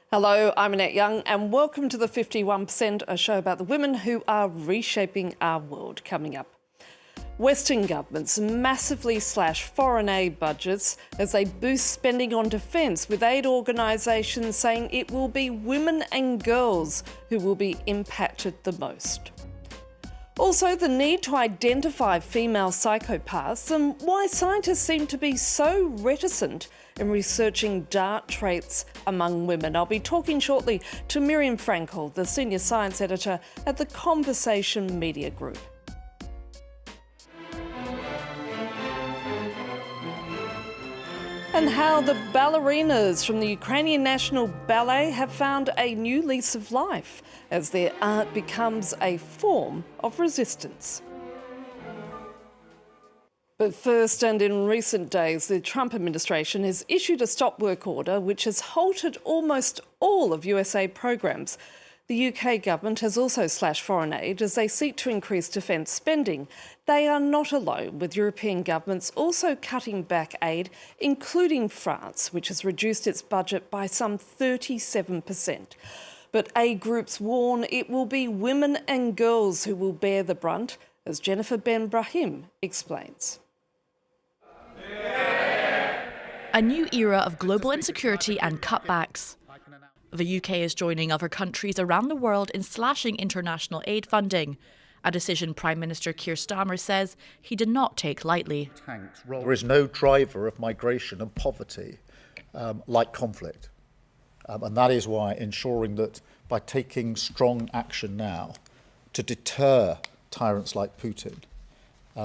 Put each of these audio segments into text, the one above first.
Hello, I'm Annette Young and welcome to the 51%, a show about the women who are reshaping our world. Coming up, Western governments massively slash foreign aid budgets as they boost spending on defence, with aid organisations saying it will be women and girls who will be impacted the most. Also, the need to identify female psychopaths and why scientists seem to be so reticent in researching dark traits among women. I'll be talking shortly to Miriam Frankel, the Senior Science Editor at the Conversation Media Group. And how the ballerinas from the Ukrainian National Ballet have found a new lease of life as their art becomes a form of resistance. But first, and in recent days, the Trump administration has issued a stop work order which has halted almost all of USA programs. The UK government has also slashed foreign aid as they seek to increase defence spending. They are not alone, with European governments also cutting back aid, including France, which has reduced its budget by some 37%. But aid groups warn it will be women and girls who will bear the brunt, as Jennifer Ben-Brahim explains. A new era of global insecurity and cutbacks. The UK is joining other countries around the world in slashing international aid funding, a decision Prime Minister Keir Starmer says he did not take lightly. There is no driver of migration and poverty like conflict. And that is why ensuring that by taking strong action now to deter tyrants like Putin,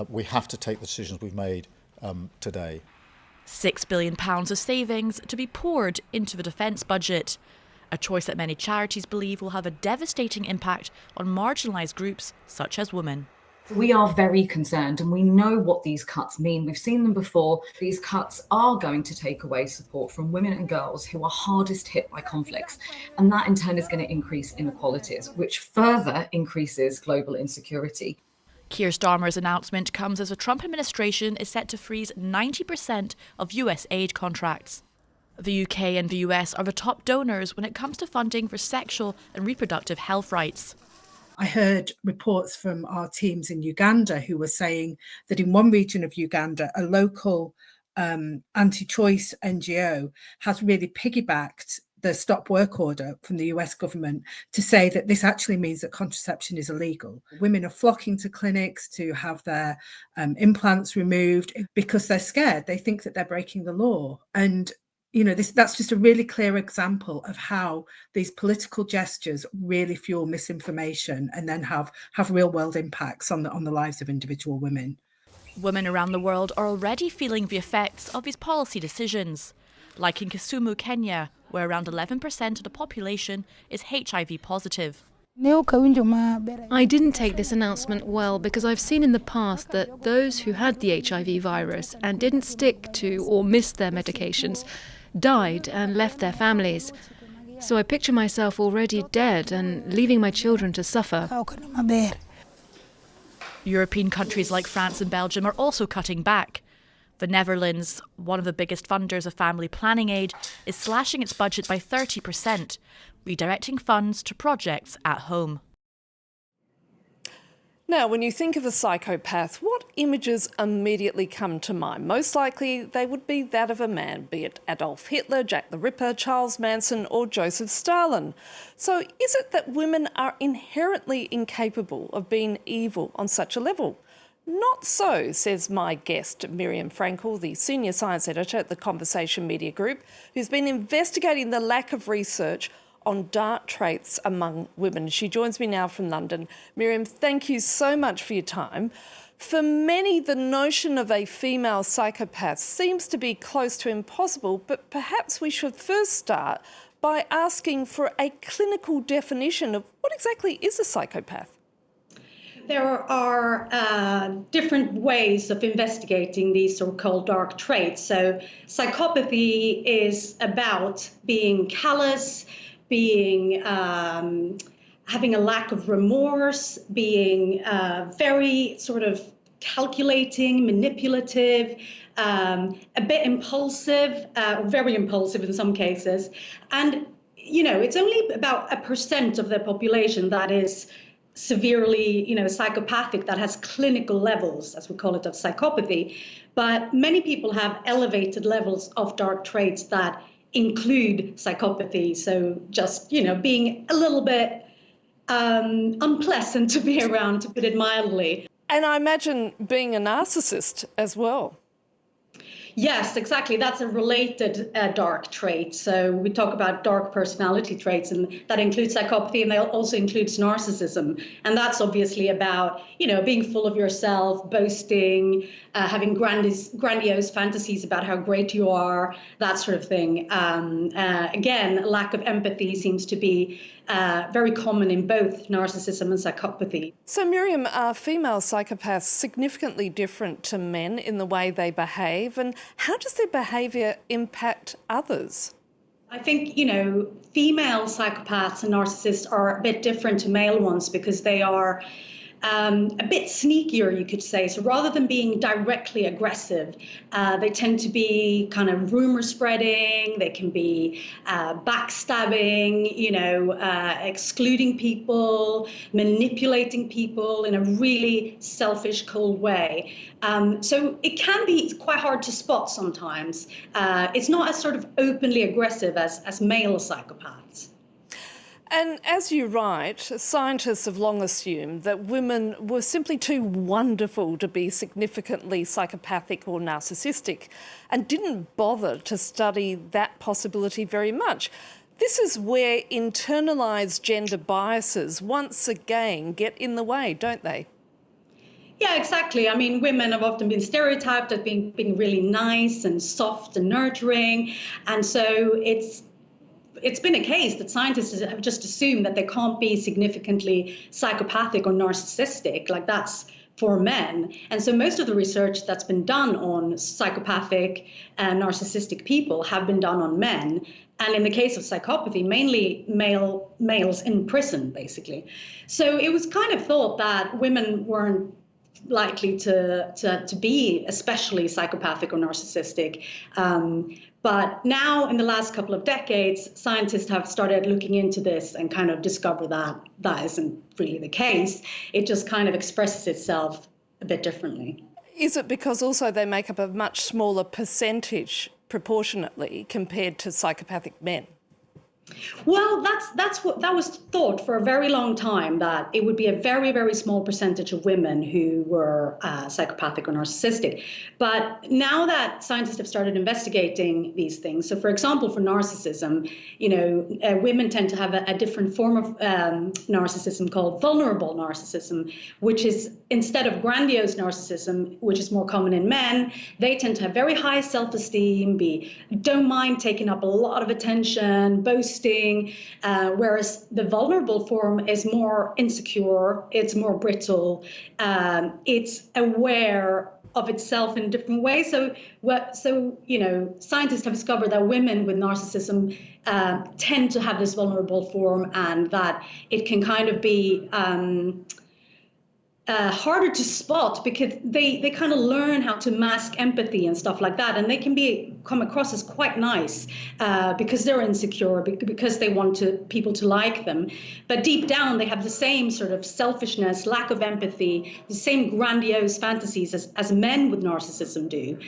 we have to take the decisions we've made today. £6 billion of savings to be poured into the defence budget, a choice that many charities believe will have a devastating impact on marginalised groups such as women. We are very concerned and we know what these cuts mean. We've seen them before. These cuts are going to take away support from women and girls who are hardest hit by conflicts. And that in turn is going to increase inequalities, which further increases global insecurity. Keir Starmer's announcement comes as the Trump administration is set to freeze 90% of US aid contracts. The UK and the US are the top donors when it comes to funding for sexual and reproductive health rights. I heard reports from our teams in Uganda who were saying that in one region of Uganda, a local anti-choice NGO has really piggybacked the stop work order from the US government to say that this actually means that contraception is illegal. Women are flocking to clinics to have their implants removed because they're scared. They think that they're breaking the law. And you know, that's just a really clear example of how these political gestures really fuel misinformation and then have real world impacts on the lives of individual women. Women around the world are already feeling the effects of these policy decisions, like in Kisumu, Kenya, where around 11% of the population is HIV positive. I didn't take this announcement well because I've seen in the past that those who had the HIV virus and didn't stick to or missed their medications died and left their families. So I picture myself already dead and leaving my children to suffer. European countries like France and Belgium are also cutting back. The Netherlands, one of the biggest funders of family planning aid, is slashing its budget by 30%, redirecting funds to projects at home. Now, when you think of a psychopath, what images immediately come to mind? Most likely they would be that of a man, be it Adolf Hitler, Jack the Ripper, Charles Manson or Joseph Stalin. So is it that women are inherently incapable of being evil on such a level? Not so, says my guest, Miriam Frankel, the Senior Science Editor at the Conversation Media Group, who's been investigating the lack of research on dark traits among women. She joins me now from London. Miriam, thank you so much for your time. For many, the notion of a female psychopath seems to be close to impossible, but perhaps we should first start by asking for a clinical definition of what exactly is a psychopath. There are different ways of investigating these so-called dark traits. So psychopathy is about being callous, being having a lack of remorse, being very sort of calculating, manipulative, a bit impulsive, very impulsive in some cases. And it's only about 1% of the population that is severely, psychopathic, that has clinical levels, as we call it, of psychopathy. But many people have elevated levels of dark traits that include psychopathy. So just, being a little bit unpleasant to be around, to put it mildly. And I imagine being a narcissist as well. Yes, exactly. That's a related dark trait. So we talk about dark personality traits, and that includes psychopathy, and that also includes narcissism. And that's obviously about, being full of yourself, boasting, having grandiose fantasies about how great you are, that sort of thing. Again, lack of empathy seems to be very common in both narcissism and psychopathy. So, Miriam, are female psychopaths significantly different to men in the way they behave? And how does their behaviour impact others? I think, female psychopaths and narcissists are a bit different to male ones because they are a bit sneakier, you could say. So rather than being directly aggressive, they tend to be kind of rumor spreading. They can be backstabbing, excluding people, manipulating people in a really selfish, cold way. So it can be quite hard to spot sometimes. It's not as sort of openly aggressive as male psychopaths. And as you write, scientists have long assumed that women were simply too wonderful to be significantly psychopathic or narcissistic and didn't bother to study that possibility very much. This is where internalised gender biases once again get in the way, don't they? Yeah, exactly. I mean, women have often been stereotyped as being really nice and soft and nurturing. And so it's been a case that scientists have just assumed that they can't be significantly psychopathic or narcissistic, like that's for men. And so most of the research that's been done on psychopathic and narcissistic people have been done on men. And in the case of psychopathy, mainly males in prison, basically. So it was kind of thought that women weren't likely to be especially psychopathic or narcissistic. But now, in the last couple of decades, scientists have started looking into this and kind of discovered that that isn't really the case. It just kind of expresses itself a bit differently. Is it because also they make up a much smaller percentage proportionately compared to psychopathic men? Well, that was thought for a very long time, that it would be a very, very small percentage of women who were psychopathic or narcissistic. But now that scientists have started investigating these things, so for example, for narcissism, women tend to have a different form of narcissism called vulnerable narcissism, which is, instead of grandiose narcissism, which is more common in men, they tend to have very high self-esteem, don't mind taking up a lot of attention, boasting, whereas the vulnerable form is more insecure, it's more brittle, it's aware of itself in a different way. So scientists have discovered that women with narcissism tend to have this vulnerable form, and that it can kind of be harder to spot because they kind of learn how to mask empathy and stuff like that, and they can come across as quite nice because they're insecure, because they want people to like them, but deep down they have the same sort of selfishness, lack of empathy, the same grandiose fantasies as men with narcissism do.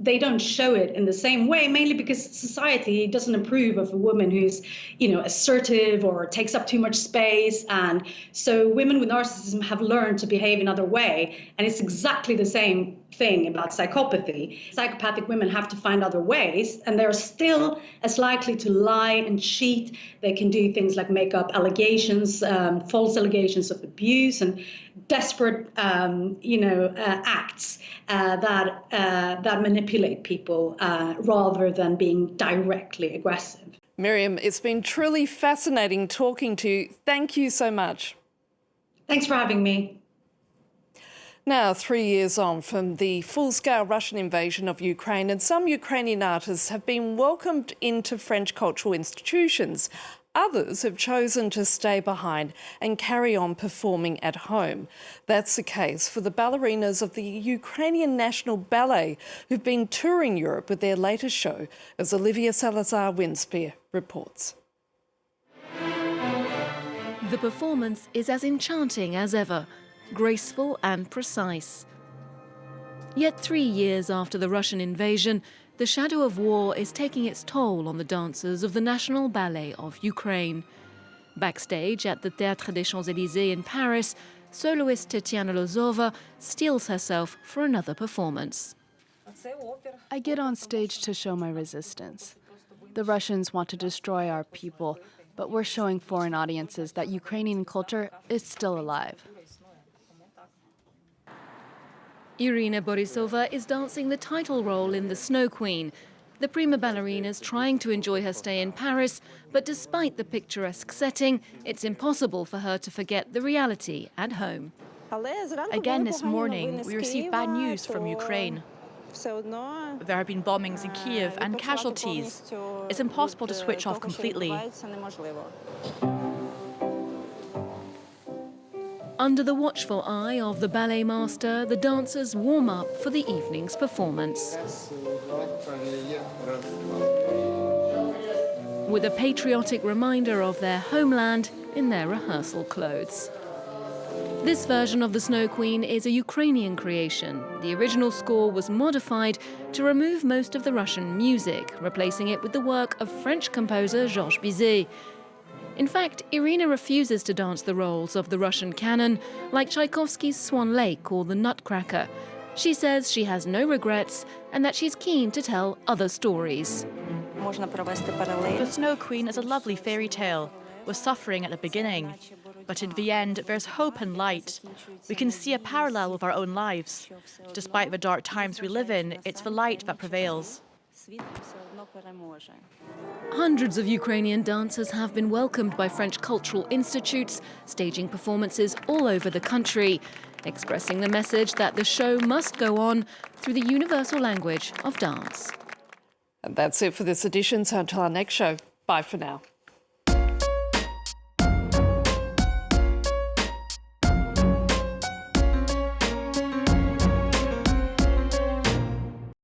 They don't show it in the same way, mainly because society doesn't approve of a woman who's, assertive or takes up too much space. And so women with narcissism have learned to behave another way. And it's exactly the same thing about psychopathy. Psychopathic women have to find other ways, and they're still as likely to lie and cheat. They can do things like make up allegations, false allegations of abuse, and desperate, acts that manipulate people rather than being directly aggressive. Miriam, it's been truly fascinating talking to you. Thank you so much. Thanks for having me. Now, 3 years on from the full-scale Russian invasion of Ukraine, and some Ukrainian artists have been welcomed into French cultural institutions. Others have chosen to stay behind and carry on performing at home. That's the case for the ballerinas of the Ukrainian National Ballet, who've been touring Europe with their latest show, as Olivia Salazar-Winspear reports. The performance is as enchanting as ever, graceful and precise. Yet 3 years after the Russian invasion, the shadow of war is taking its toll on the dancers of the National Ballet of Ukraine. Backstage at the Théâtre des Champs-Élysées in Paris, soloist Tatiana Lozova steels herself for another performance. I get on stage to show my resistance. The Russians want to destroy our people, but we're showing foreign audiences that Ukrainian culture is still alive. Irina Borisova is dancing the title role in The Snow Queen. The prima ballerina is trying to enjoy her stay in Paris, but despite the picturesque setting, it's impossible for her to forget the reality at home. Again this morning, we received bad news from Ukraine. There have been bombings in Kiev and casualties. It's impossible to switch off completely. Under the watchful eye of the ballet master, the dancers warm up for the evening's performance. With a patriotic reminder of their homeland in their rehearsal clothes. This version of The Snow Queen is a Ukrainian creation. The original score was modified to remove most of the Russian music, replacing it with the work of French composer Georges Bizet. In fact, Irina refuses to dance the roles of the Russian canon, like Tchaikovsky's Swan Lake or The Nutcracker. She says she has no regrets and that she's keen to tell other stories. The Snow Queen is a lovely fairy tale, with suffering at the beginning. But in the end, there's hope and light. We can see a parallel with our own lives. Despite the dark times we live in, it's the light that prevails. Hundreds of Ukrainian dancers have been welcomed by French cultural institutes, staging performances all over the country, expressing the message that the show must go on through the universal language of dance. And that's it for this edition, so until our next show, bye for now.